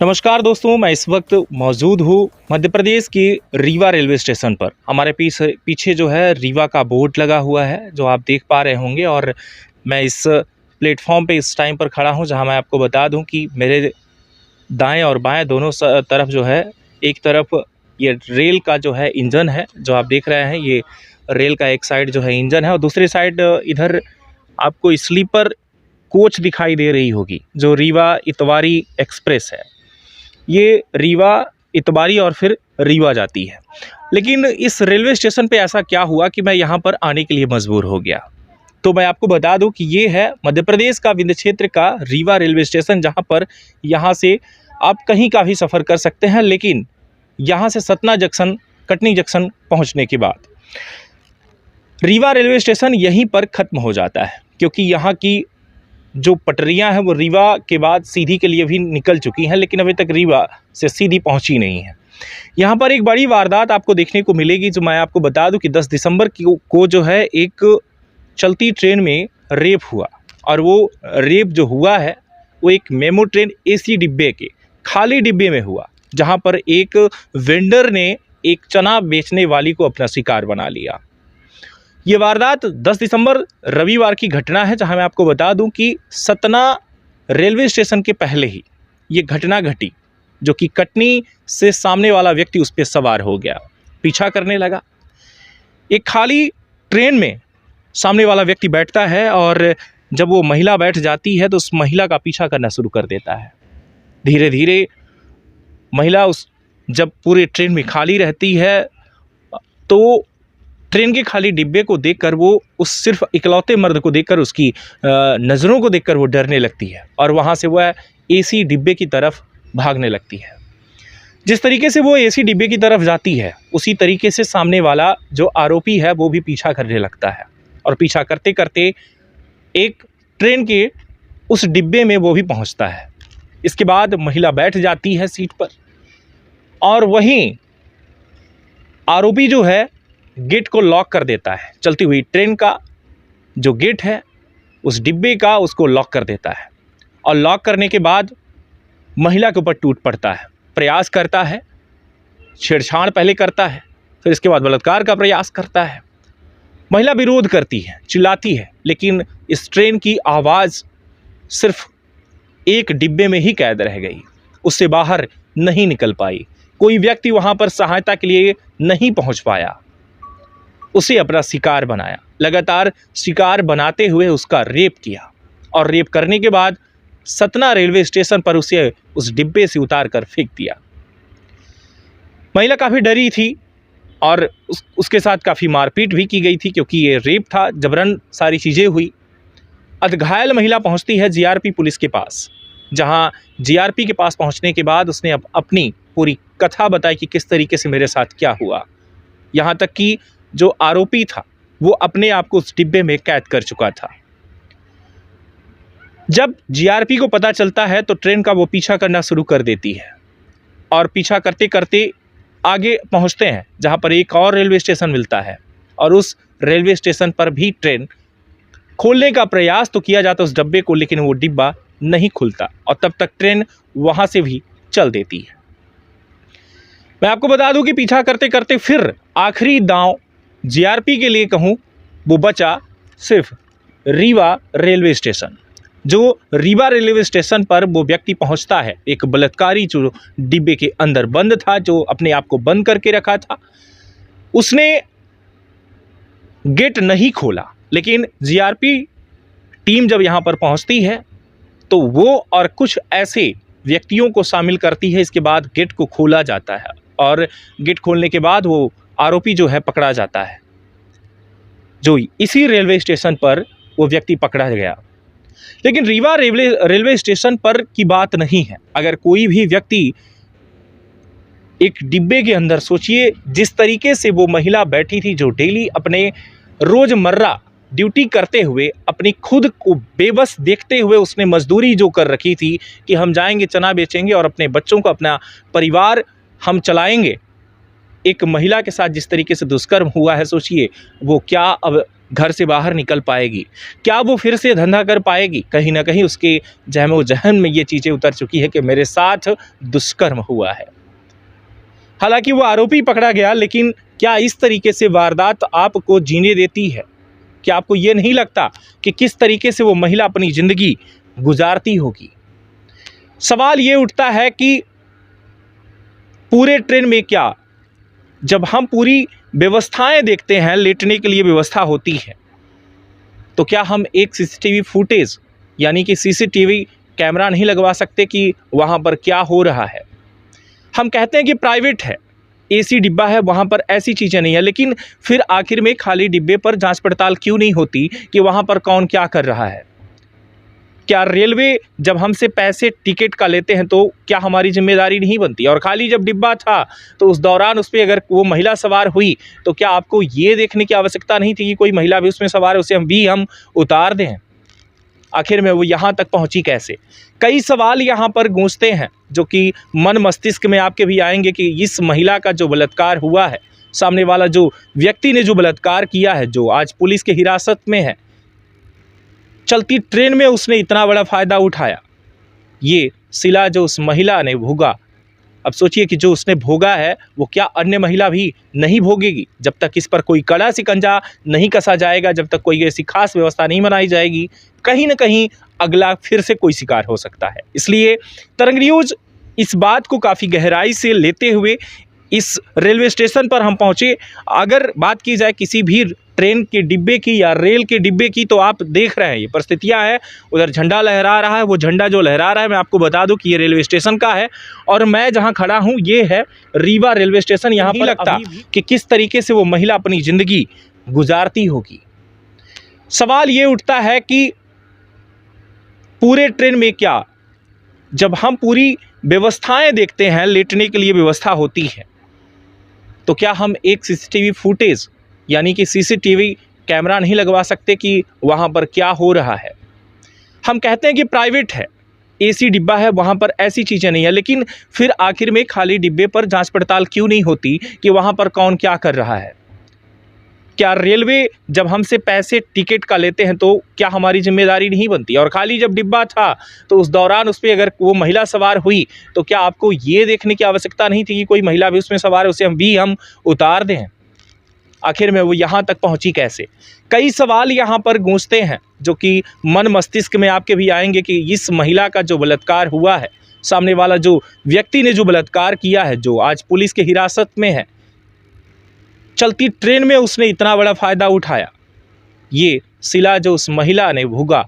नमस्कार दोस्तों, मैं इस वक्त मौजूद हूँ मध्य प्रदेश के रीवा रेलवे स्टेशन पर। हमारे पीछे जो है रीवा का बोर्ड लगा हुआ है, जो आप देख पा रहे होंगे। और मैं इस प्लेटफॉर्म पे इस टाइम पर खड़ा हूँ, जहाँ मैं आपको बता दूँ कि मेरे दाएं और बाएं दोनों तरफ जो है, एक तरफ ये रेल का जो है इंजन है, जो आप देख रहे हैं। ये रेल का एक साइड जो है इंजन है, और दूसरी साइड इधर आपको स्लीपर कोच दिखाई दे रही होगी, जो रीवा इतवारी एक्सप्रेस है। ये रीवा इतवारी और फिर रीवा जाती है। लेकिन इस रेलवे स्टेशन पे ऐसा क्या हुआ कि मैं यहाँ पर आने के लिए मजबूर हो गया। तो मैं आपको बता दूं कि ये है मध्य प्रदेश का विंध्य क्षेत्र का रीवा रेलवे स्टेशन, जहाँ पर यहाँ से आप कहीं का भी सफ़र कर सकते हैं। लेकिन यहाँ से सतना जंक्शन, कटनी जंक्शन पहुँचने के बाद रीवा रेलवे स्टेशन यहीं पर ख़त्म हो जाता है, क्योंकि यहाँ की जो पटरियां हैं वो रीवा के बाद सीधी के लिए भी निकल चुकी हैं, लेकिन अभी तक रीवा से सीधी पहुंची नहीं है। यहाँ पर एक बड़ी वारदात आपको देखने को मिलेगी, जो मैं आपको बता दूं कि 10 दिसंबर को जो है एक चलती ट्रेन में रेप हुआ। और वो रेप जो हुआ है वो एक मेमो ट्रेन एसी डिब्बे के खाली डिब्बे में हुआ, जहाँ पर एक वेंडर ने एक चना बेचने वाली को अपना शिकार बना लिया। ये वारदात 10 दिसंबर रविवार की घटना है, जहां मैं आपको बता दूं कि सतना रेलवे स्टेशन के पहले ही ये घटना घटी, जो कि कटनी से सामने वाला व्यक्ति उस पर सवार हो गया, पीछा करने लगा। एक खाली ट्रेन में सामने वाला व्यक्ति बैठता है, और जब वो महिला बैठ जाती है तो उस महिला का पीछा करना शुरू कर देता है। धीरे धीरे महिला जब पूरे ट्रेन में खाली रहती है, तो ट्रेन के खाली डिब्बे को देखकर वो उस सिर्फ इकलौते मर्द को देखकर, उसकी नज़रों को देखकर वो डरने लगती है, और वहाँ से वह एसी डिब्बे की तरफ भागने लगती है। जिस तरीके से वो एसी डिब्बे की तरफ जाती है, उसी तरीके से सामने वाला जो आरोपी है वो भी पीछा करने लगता है, और पीछा करते करते एक ट्रेन के उस डिब्बे में वो भी पहुँचता है। इसके बाद महिला बैठ जाती है सीट पर, और वहीं आरोपी जो है गेट को लॉक कर देता है। चलती हुई ट्रेन का जो गेट है उस डिब्बे का, उसको लॉक कर देता है। और लॉक करने के बाद महिला के ऊपर टूट पड़ता है, प्रयास करता है, छेड़छाड़ पहले करता है, फिर इसके बाद बलात्कार का प्रयास करता है। महिला विरोध करती है, चिल्लाती है, लेकिन इस ट्रेन की आवाज़ सिर्फ एक डिब्बे में ही कैद रह गई, उससे बाहर नहीं निकल पाई। कोई व्यक्ति वहाँ पर सहायता के लिए नहीं पहुँच पाया, उसे अपना शिकार बनाया। लगातार शिकार बनाते हुए उसका रेप किया, और रेप करने के बाद सतना रेलवे स्टेशन पर उसे उस डिब्बे से उतार कर फेंक दिया। महिला काफ़ी डरी थी, और उसके साथ काफ़ी मारपीट भी की गई थी, क्योंकि ये रेप था, जबरन सारी चीज़ें हुई। घायल महिला पहुंचती है जीआरपी पुलिस के पास, जहां जीआरपी के पास पहुंचने के बाद उसने अपनी पूरी कथा बताई कि किस तरीके से मेरे साथ क्या हुआ। यहाँ तक कि जो आरोपी था वो अपने आप को उस डिब्बे में कैद कर चुका था। जब जीआरपी को पता चलता है तो ट्रेन का वो पीछा करना शुरू कर देती है, और पीछा करते करते आगे पहुंचते हैं, जहां पर एक और रेलवे स्टेशन मिलता है। और उस रेलवे स्टेशन पर भी ट्रेन खोलने का प्रयास तो किया जाता है उस डब्बे को, लेकिन वो डिब्बा नहीं खुलता, और तब तक ट्रेन वहां से भी चल देती है। मैं आपको बता दूं कि पीछा करते करते फिर आखिरी दांव जीआरपी के लिए कहूं, वो बचा सिर्फ रीवा रेलवे स्टेशन। जो रीवा रेलवे स्टेशन पर वो व्यक्ति पहुंचता है, एक बलात्कारी जो डिब्बे के अंदर बंद था, जो अपने आप को बंद करके रखा था, उसने गेट नहीं खोला। लेकिन जीआरपी टीम जब यहाँ पर पहुंचती है तो वो और कुछ ऐसे व्यक्तियों को शामिल करती है। इसके बाद गेट को खोला जाता है, और गेट खोलने के बाद वो आरोपी जो है पकड़ा जाता है, जो इसी रेलवे स्टेशन पर वो व्यक्ति पकड़ा गया। लेकिन रीवा रेलवे स्टेशन पर की बात नहीं है। अगर कोई भी व्यक्ति एक डिब्बे के अंदर, सोचिए जिस तरीके से वो महिला बैठी थी, जो डेली अपने रोजमर्रा ड्यूटी करते हुए, अपनी खुद को बेबस देखते हुए उसने मजदूरी जो कर रखी थी कि हम जाएंगे चना बेचेंगे और अपने बच्चों को, अपना परिवार हम चलाएंगे, एक महिला के साथ जिस तरीके से दुष्कर्म हुआ है, सोचिए वो क्या अब घर से बाहर निकल पाएगी, क्या वो फिर से धंधा कर पाएगी। कहीं ना कहीं उसके जहन जहन में ये चीज़ें उतर चुकी है कि मेरे साथ दुष्कर्म हुआ है। हालांकि वो आरोपी पकड़ा गया, लेकिन क्या इस तरीके से वारदात आपको जीने देती है? क्या आपको ये नहीं लगता कि किस तरीके से वो महिला अपनी ज़िंदगी गुजारती होगी? सवाल ये उठता है कि पूरे ट्रेन में क्या, जब हम पूरी व्यवस्थाएं देखते हैं, लेटने के लिए व्यवस्था होती है, तो क्या हम एक सीसीटीवी फुटेज यानी कि सीसीटीवी कैमरा नहीं लगवा सकते कि वहाँ पर क्या हो रहा है? हम कहते हैं कि प्राइवेट है, एसी डिब्बा है, वहाँ पर ऐसी चीज़ें नहीं है, लेकिन फिर आखिर में खाली डिब्बे पर जांच पड़ताल क्यों नहीं होती कि वहाँ पर कौन क्या कर रहा है? क्या रेलवे जब हमसे पैसे टिकट का लेते हैं तो क्या हमारी जिम्मेदारी नहीं बनती? और खाली जब डिब्बा था तो उस दौरान उस पर अगर वो महिला सवार हुई तो क्या आपको ये देखने की आवश्यकता नहीं थी कि कोई महिला भी उसमें सवार है, उसे हम उतार दें? आखिर में वो यहाँ तक पहुँची कैसे? कई सवाल यहाँ पर गूंजते हैं जो कि मन मस्तिष्क में आपके भी आएंगे कि इस महिला का जो बलात्कार हुआ है, सामने वाला जो व्यक्ति ने जो बलात्कार किया है, जो आज पुलिस के हिरासत में है, चलती ट्रेन में उसने इतना बड़ा फ़ायदा उठाया, ये सिला जो उस महिला ने भोगा, अब सोचिए कि जो उसने भोगा है वो क्या अन्य महिला भी नहीं भोगेगी? जब तक इस पर कोई कड़ा शिकंजा नहीं कसा जाएगा, जब तक कोई ऐसी खास व्यवस्था नहीं बनाई जाएगी, कहीं ना कहीं अगला फिर से कोई शिकार हो सकता है। इसलिए तरंग न्यूज़ इस बात को काफ़ी गहराई से लेते हुए इस रेलवे स्टेशन पर हम पहुँचे। अगर बात की जाए किसी भी ट्रेन के डिब्बे की या रेल के डिब्बे की, तो आप देख रहे हैं ये परिस्थितियां हैं। उधर झंडा लहरा रहा है, वो झंडा जो लहरा रहा है, मैं आपको बता दूं कि ये रेलवे स्टेशन का है और मैं जहां खड़ा हूं ये है रीवा रेलवे स्टेशन। यहाँ पर लगता कि किस तरीके से वो महिला अपनी ज़िंदगी गुजारती होगी। सवाल ये उठता है कि पूरे ट्रेन में क्या, जब हम पूरी व्यवस्थाएं देखते हैं, लेटने के लिए व्यवस्था होती है, तो क्या हम एक सीसीटीवी फुटेज यानी कि सीसीटीवी कैमरा नहीं लगवा सकते कि वहाँ पर क्या हो रहा है? हम कहते हैं कि प्राइवेट है, एसी डिब्बा है, वहाँ पर ऐसी चीज़ें नहीं है, लेकिन फिर आखिर में खाली डिब्बे पर जांच पड़ताल क्यों नहीं होती कि वहाँ पर कौन क्या कर रहा है? क्या रेलवे जब हमसे पैसे टिकट का लेते हैं तो क्या हमारी जिम्मेदारी नहीं बनती? और खाली जब डिब्बा था तो उस दौरान उस पर अगर वो महिला सवार हुई तो क्या आपको ये देखने की आवश्यकता नहीं थी कि कोई महिला भी उसमें सवार है, उसे हम उतार दें? आखिर में वो यहाँ तक पहुँची कैसे? कई सवाल यहाँ पर गूंजते हैं जो कि मन मस्तिष्क में आपके भी आएंगे कि इस महिला का जो बलात्कार हुआ है, सामने वाला जो व्यक्ति ने जो बलात्कार किया है, जो आज पुलिस के हिरासत में है, चलती ट्रेन में उसने इतना बड़ा फ़ायदा उठाया, ये सिला जो उस महिला ने भोगा,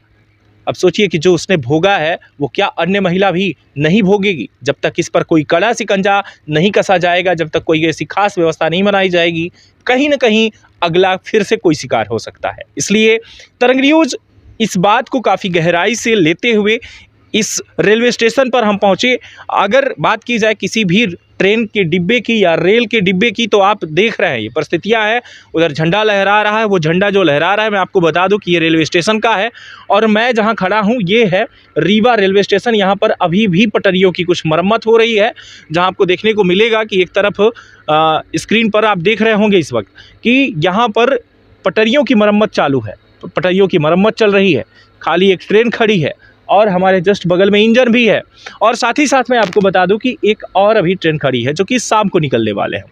अब सोचिए कि जो उसने भोगा है वो क्या अन्य महिला भी नहीं भोगेगी? जब तक इस पर कोई कड़ा शिकंजा नहीं कसा जाएगा, जब तक कोई ऐसी खास व्यवस्था नहीं बनाई जाएगी, कहीं ना कहीं अगला फिर से कोई शिकार हो सकता है। इसलिए तरंग न्यूज़ इस बात को काफ़ी गहराई से लेते हुए इस रेलवे स्टेशन पर हम पहुँचे। अगर बात की जाए किसी भी ट्रेन के डिब्बे की या रेल के डिब्बे की, तो आप देख रहे हैं ये परिस्थितियां हैं। उधर झंडा लहरा रहा है, वो झंडा जो लहरा रहा है, मैं आपको बता दूं कि ये रेलवे स्टेशन का है और मैं जहां खड़ा हूं ये है रीवा रेलवे स्टेशन। यहां पर अभी भी पटरियों की कुछ मरम्मत हो रही है, जहां आपको देखने को मिलेगा कि एक तरफ स्क्रीन पर आप देख रहे होंगे इस वक्त कि यहाँ पर पटरियों की मरम्मत चालू है, पटरियों की मरम्मत चल रही है, खाली एक ट्रेन खड़ी है और हमारे जस्ट बगल में इंजन भी है। और साथ ही साथ मैं आपको बता दूं कि एक और अभी ट्रेन खड़ी है जो कि शाम को निकलने वाले हैं।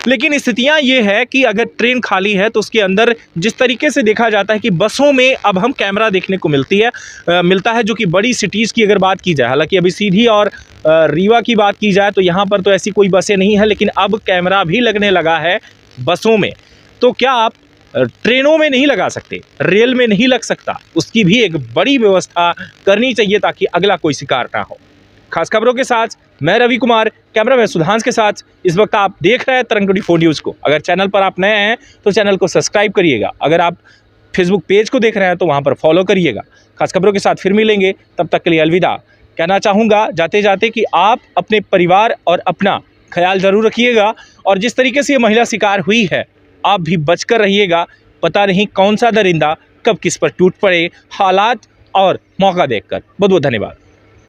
लेकिन स्थितियां ये है कि अगर ट्रेन खाली है तो उसके अंदर जिस तरीके से देखा जाता है कि बसों में अब हम कैमरा देखने को मिलता है, जो कि बड़ी सिटीज़ की अगर बात की जाए, हालांकि अभी सीधी और रीवा की बात की जाए तो यहाँ पर तो ऐसी कोई बसें नहीं है, लेकिन अब कैमरा भी लगने लगा है बसों में। तो क्या आप ट्रेनों में नहीं लगा सकते, रेल में नहीं लग सकता? उसकी भी एक बड़ी व्यवस्था करनी चाहिए ताकि अगला कोई शिकार ना हो। खास खबरों के साथ मैं रवि कुमार, कैमरामैन सुधांश के साथ। इस वक्त आप देख रहे हैं तरंग 24 न्यूज़ को। अगर चैनल पर आप नए हैं तो चैनल को सब्सक्राइब करिएगा। अगर आप फेसबुक पेज को देख रहे हैं तो वहाँ पर फॉलो करिएगा। खास खबरों के साथ फिर मिलेंगे, तब तक के लिए अलविदा। कहना चाहूँगा जाते जाते कि आप अपने परिवार और अपना ख्याल ज़रूर रखिएगा और जिस तरीके से ये महिला शिकार हुई है आप भी बचकर रहिएगा। पता नहीं कौन सा दरिंदा कब किस पर टूट पड़े, हालात और मौका देखकर। बहुत बहुत धन्यवाद।